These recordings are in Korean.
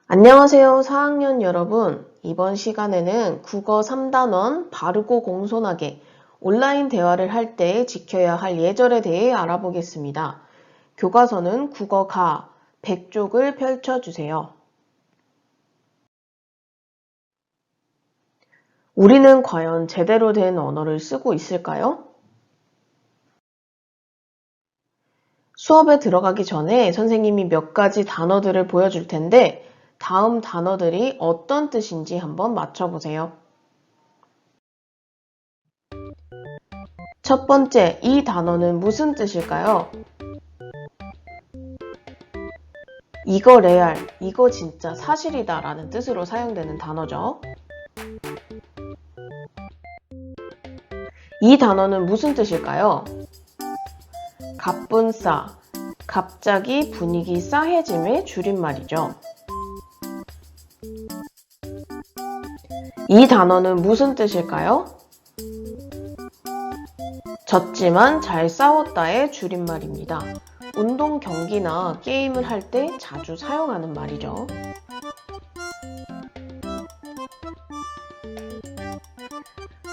안녕하세요, 4학년 여러분. 이번 시간에는 국어 3단원 바르고 공손하게 온라인 대화를 할 때 지켜야 할 예절에 대해 알아보겠습니다. 교과서는 국어 가 100쪽을 펼쳐주세요. 우리는 과연 제대로 된 언어를 쓰고 있을까요? 수업에 들어가기 전에 선생님이 몇 가지 단어들을 보여줄 텐데 다음 단어들이 어떤 뜻인지 한번 맞춰보세요. 첫 번째, 이 단어는 무슨 뜻일까요? 이거 레알, 이거 진짜 사실이다 라는 뜻으로 사용되는 단어죠. 이 단어는 무슨 뜻일까요? 갑분싸, 갑자기 분위기 싸해짐의 줄임말이죠. 이 단어는 무슨 뜻일까요? 졌지만 잘 싸웠다의 줄임말입니다. 운동 경기나 게임을 할 때 자주 사용하는 말이죠.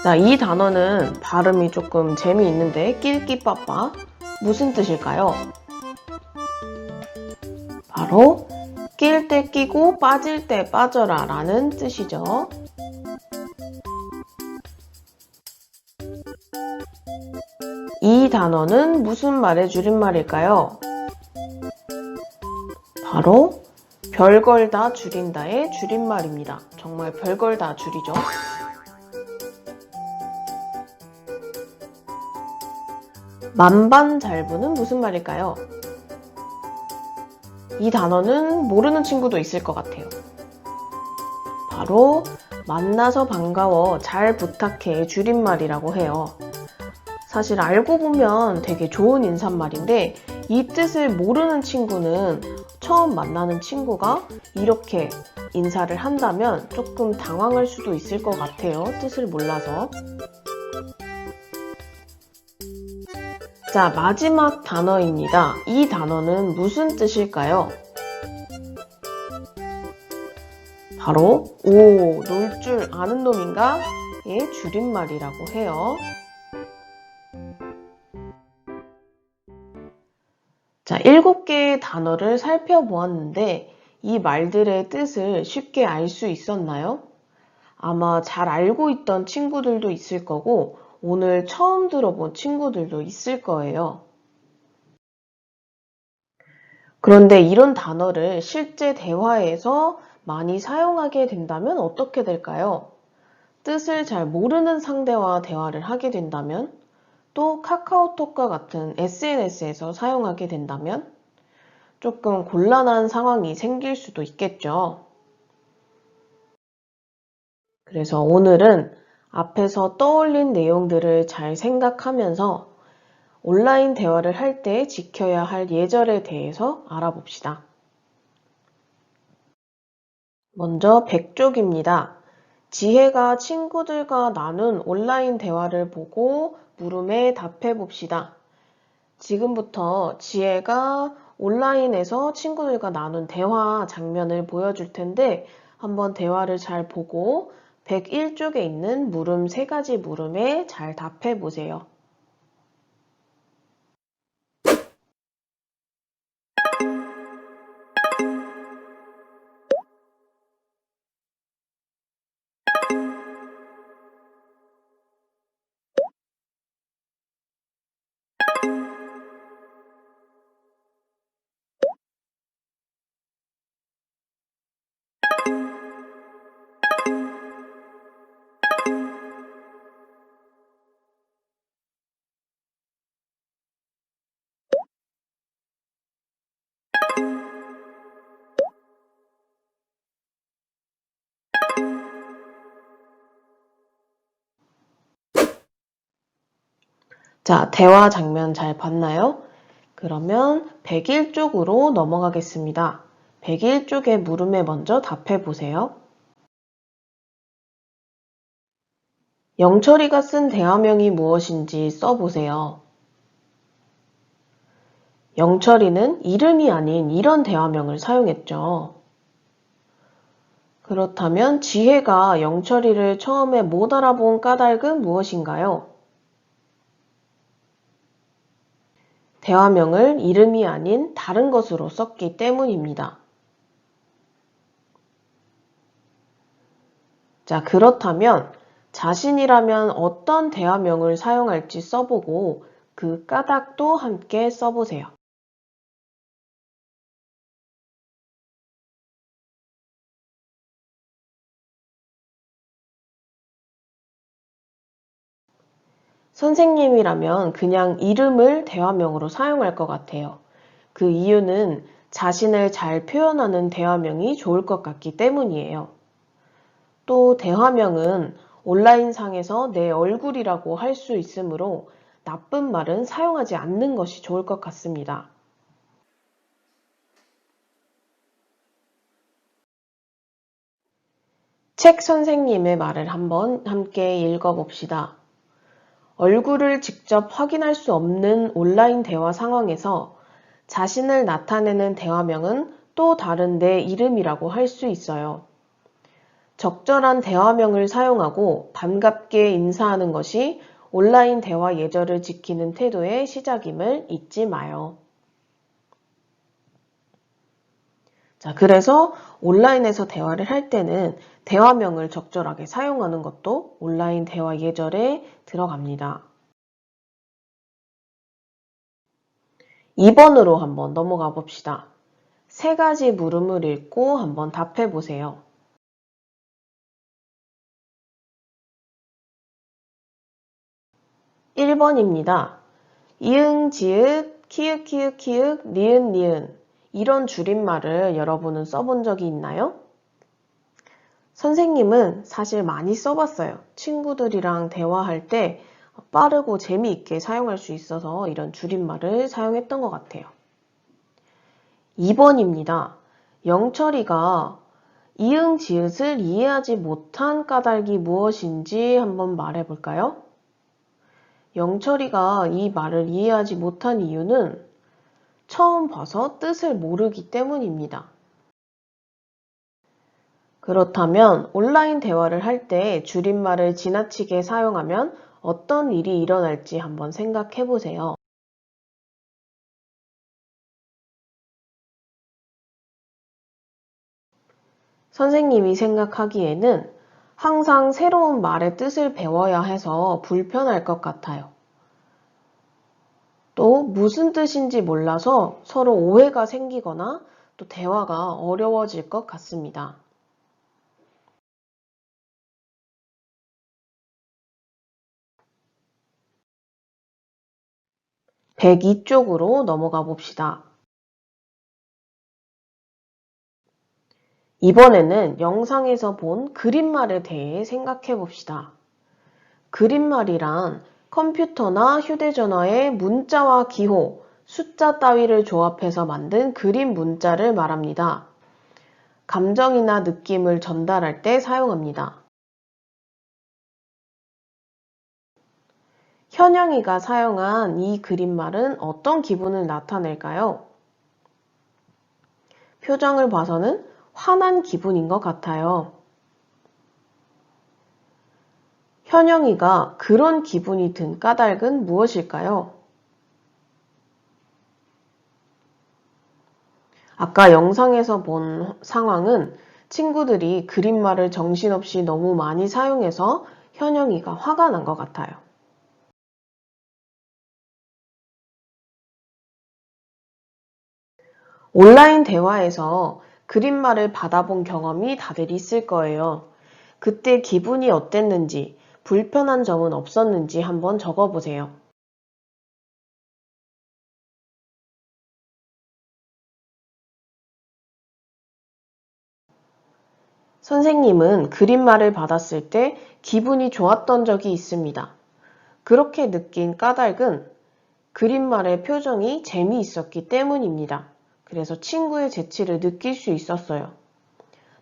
자, 이 단어는 발음이 조금 재미있는데 낄끼빠빠 무슨 뜻일까요? 바로 낄 때 끼고 빠질 때 빠져라 라는 뜻이죠. 이 단어는 무슨 말의 줄임말일까요? 바로 별걸 다 줄인다의 줄임말입니다. 정말 별걸 다 줄이죠. 만반잘부는 무슨 말일까요? 이 단어는 모르는 친구도 있을 것 같아요. 바로 만나서 반가워 잘 부탁해 줄임말이라고 해요. 사실 알고 보면 되게 좋은 인사말인데 이 뜻을 모르는 친구는 처음 만나는 친구가 이렇게 인사를 한다면 조금 당황할 수도 있을 것 같아요. 뜻을 몰라서. 자, 마지막 단어입니다. 이 단어는 무슨 뜻일까요? 바로 오, 놀 줄 아는 놈인가? 의 줄임말이라고 해요. 자, 7개의 단어를 살펴보았는데 이 말들의 뜻을 쉽게 알 수 있었나요? 아마 잘 알고 있던 친구들도 있을 거고 오늘 처음 들어본 친구들도 있을 거예요. 그런데 이런 단어를 실제 대화에서 많이 사용하게 된다면 어떻게 될까요? 뜻을 잘 모르는 상대와 대화를 하게 된다면, 또 카카오톡과 같은 SNS에서 사용하게 된다면 조금 곤란한 상황이 생길 수도 있겠죠. 그래서 오늘은 앞에서 떠올린 내용들을 잘 생각하면서 온라인 대화를 할 때 지켜야 할 예절에 대해서 알아봅시다. 먼저 100쪽입니다. 지혜가 친구들과 나눈 온라인 대화를 보고 물음에 답해 봅시다. 지금부터 지혜가 온라인에서 친구들과 나눈 대화 장면을 보여줄 텐데 한번 대화를 잘 보고 101쪽에 있는 물음 3가지 물음에 잘 답해 보세요. 자, 대화 장면 잘 봤나요? 그러면 101쪽으로 넘어가겠습니다. 101쪽의 물음에 먼저 답해 보세요. 영철이가 쓴 대화명이 무엇인지 써보세요. 영철이는 이름이 아닌 이런 대화명을 사용했죠. 그렇다면 지혜가 영철이를 처음에 못 알아본 까닭은 무엇인가요? 대화명을 이름이 아닌 다른 것으로 썼기 때문입니다. 자, 그렇다면 자신이라면 어떤 대화명을 사용할지 써보고 그 까닭도 함께 써보세요. 선생님이라면 그냥 이름을 대화명으로 사용할 것 같아요. 그 이유는 자신을 잘 표현하는 대화명이 좋을 것 같기 때문이에요. 또 대화명은 온라인상에서 내 얼굴이라고 할 수 있으므로 나쁜 말은 사용하지 않는 것이 좋을 것 같습니다. 책 선생님의 말을 한번 함께 읽어봅시다. 얼굴을 직접 확인할 수 없는 온라인 대화 상황에서 자신을 나타내는 대화명은 또 다른 내 이름이라고 할 수 있어요. 적절한 대화명을 사용하고 반갑게 인사하는 것이 온라인 대화 예절을 지키는 태도의 시작임을 잊지 마요. 자, 그래서 온라인에서 대화를 할 때는 대화명을 적절하게 사용하는 것도 온라인 대화 예절에 들어갑니다. 2번으로 한번 넘어가 봅시다. 세 가지 물음을 읽고 한번 답해 보세요. 1번입니다. 이응, 지읒, 키읔, 키읔, 키읔, 니은, 니은 이런 줄임말을 여러분은 써본 적이 있나요? 선생님은 사실 많이 써봤어요. 친구들이랑 대화할 때 빠르고 재미있게 사용할 수 있어서 이런 줄임말을 사용했던 것 같아요. 2번입니다. 영철이가 이응, 지읒을 이해하지 못한 까닭이 무엇인지 한번 말해볼까요? 영철이가 이 말을 이해하지 못한 이유는 처음 봐서 뜻을 모르기 때문입니다. 그렇다면 온라인 대화를 할 때 줄임말을 지나치게 사용하면 어떤 일이 일어날지 한번 생각해 보세요. 선생님이 생각하기에는 항상 새로운 말의 뜻을 배워야 해서 불편할 것 같아요. 또 무슨 뜻인지 몰라서 서로 오해가 생기거나 또 대화가 어려워질 것 같습니다. 102쪽으로 넘어가 봅시다. 이번에는 영상에서 본 그림말에 대해 생각해 봅시다. 그림말이란 컴퓨터나 휴대전화의 문자와 기호, 숫자 따위를 조합해서 만든 그림 문자를 말합니다. 감정이나 느낌을 전달할 때 사용합니다. 현영이가 사용한 이 그림말은 어떤 기분을 나타낼까요? 표정을 봐서는 화난 기분인 것 같아요. 현영이가 그런 기분이 든 까닭은 무엇일까요? 아까 영상에서 본 상황은 친구들이 그림말을 정신없이 너무 많이 사용해서 현영이가 화가 난 것 같아요. 온라인 대화에서 그림말을 받아본 경험이 다들 있을 거예요. 그때 기분이 어땠는지, 불편한 점은 없었는지 한번 적어보세요. 선생님은 그림말을 받았을 때 기분이 좋았던 적이 있습니다. 그렇게 느낀 까닭은 그림말의 표정이 재미있었기 때문입니다. 그래서 친구의 재치를 느낄 수 있었어요.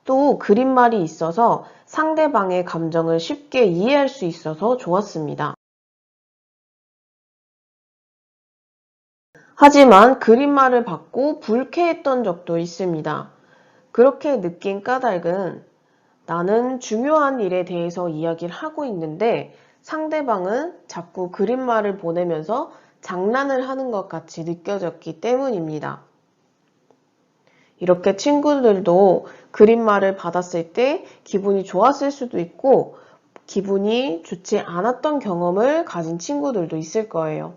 또 그림말이 있어서 상대방의 감정을 쉽게 이해할 수 있어서 좋았습니다. 하지만 그림말을 받고 불쾌했던 적도 있습니다. 그렇게 느낀 까닭은 나는 중요한 일에 대해서 이야기를 하고 있는데 상대방은 자꾸 그림말을 보내면서 장난을 하는 것 같이 느껴졌기 때문입니다. 이렇게 친구들도 그림말을 받았을 때 기분이 좋았을 수도 있고 기분이 좋지 않았던 경험을 가진 친구들도 있을 거예요.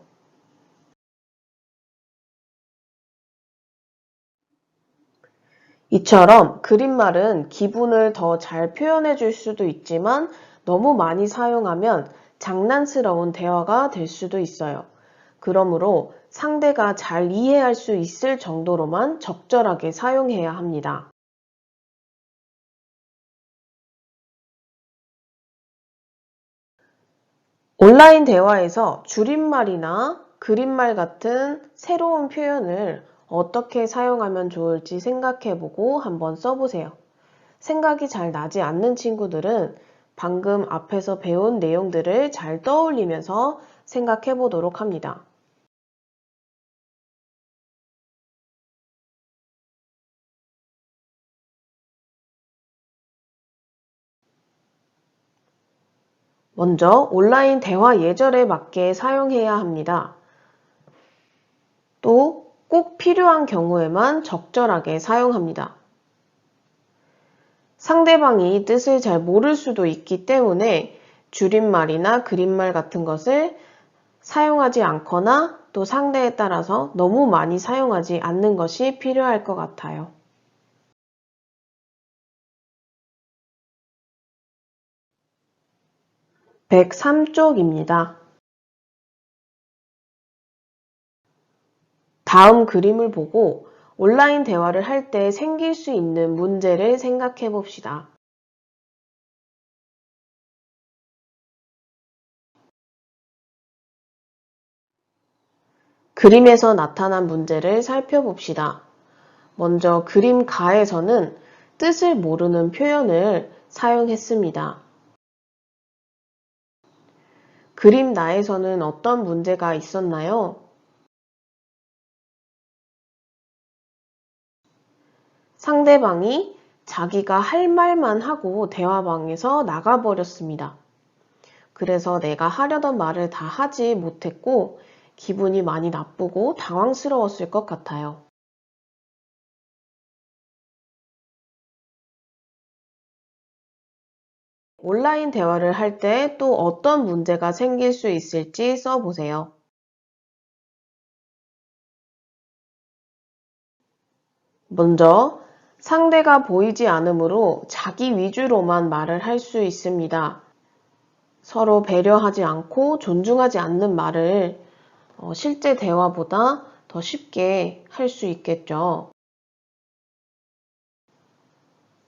이처럼 그림말은 기분을 더 잘 표현해 줄 수도 있지만 너무 많이 사용하면 장난스러운 대화가 될 수도 있어요. 그러므로 상대가 잘 이해할 수 있을 정도로만 적절하게 사용해야 합니다. 온라인 대화에서 줄임말이나 그림말 같은 새로운 표현을 어떻게 사용하면 좋을지 생각해보고 한번 써보세요. 생각이 잘 나지 않는 친구들은 방금 앞에서 배운 내용들을 잘 떠올리면서 생각해 보도록 합니다. 먼저 온라인 대화 예절에 맞게 사용해야 합니다. 또 꼭 필요한 경우에만 적절하게 사용합니다. 상대방이 뜻을 잘 모를 수도 있기 때문에 줄임말이나 그림말 같은 것을 사용하지 않거나 또 상대에 따라서 너무 많이 사용하지 않는 것이 필요할 것 같아요. 103쪽입니다. 다음 그림을 보고 온라인 대화를 할 때 생길 수 있는 문제를 생각해 봅시다. 그림에서 나타난 문제를 살펴봅시다. 먼저 그림 가에서는 뜻을 모르는 표현을 사용했습니다. 그림 나에서는 어떤 문제가 있었나요? 상대방이 자기가 할 말만 하고 대화방에서 나가버렸습니다. 그래서 내가 하려던 말을 다 하지 못했고 기분이 많이 나쁘고 당황스러웠을 것 같아요. 온라인 대화를 할 때 또 어떤 문제가 생길 수 있을지 써보세요. 먼저 상대가 보이지 않으므로 자기 위주로만 말을 할 수 있습니다. 서로 배려하지 않고 존중하지 않는 말을 실제 대화보다 더 쉽게 할 수 있겠죠.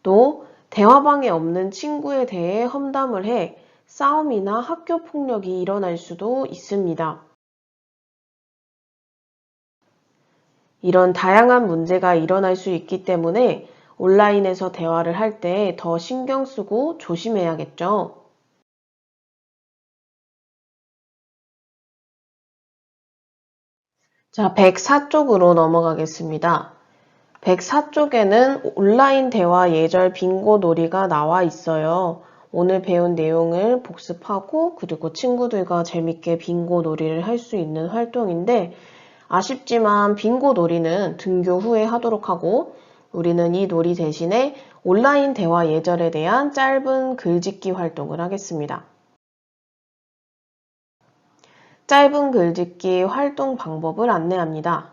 또 대화방에 없는 친구에 대해 험담을 해 싸움이나 학교 폭력이 일어날 수도 있습니다. 이런 다양한 문제가 일어날 수 있기 때문에 온라인에서 대화를 할 때 더 신경 쓰고 조심해야겠죠. 자, 104쪽으로 넘어가겠습니다. 104쪽에는 온라인 대화 예절 빙고 놀이가 나와 있어요. 오늘 배운 내용을 복습하고 그리고 친구들과 재밌게 빙고 놀이를 할 수 있는 활동인데 아쉽지만 빙고 놀이는 등교 후에 하도록 하고 우리는 이 놀이 대신에 온라인 대화 예절에 대한 짧은 글짓기 활동을 하겠습니다. 짧은 글짓기 활동 방법을 안내합니다.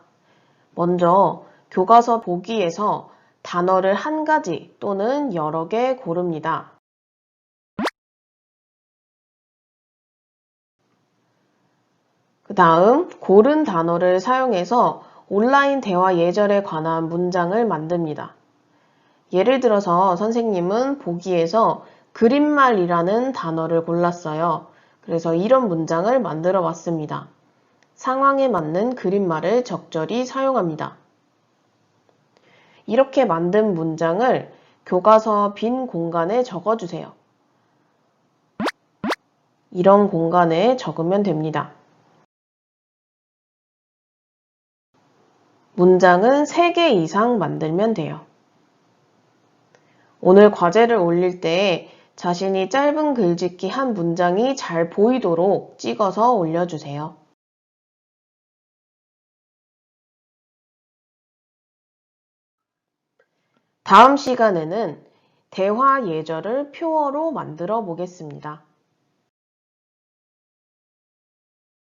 먼저 교과서 보기에서 단어를 한 가지 또는 여러 개 고릅니다. 그 다음 고른 단어를 사용해서 온라인 대화 예절에 관한 문장을 만듭니다. 예를 들어서 선생님은 보기에서 그림말이라는 단어를 골랐어요. 그래서 이런 문장을 만들어 왔습니다. 상황에 맞는 그림말을 적절히 사용합니다. 이렇게 만든 문장을 교과서 빈 공간에 적어주세요. 이런 공간에 적으면 됩니다. 문장은 3개 이상 만들면 돼요. 오늘 과제를 올릴 때 자신이 짧은 글짓기 한 문장이 잘 보이도록 찍어서 올려주세요. 다음 시간에는 대화 예절을 표어로 만들어 보겠습니다.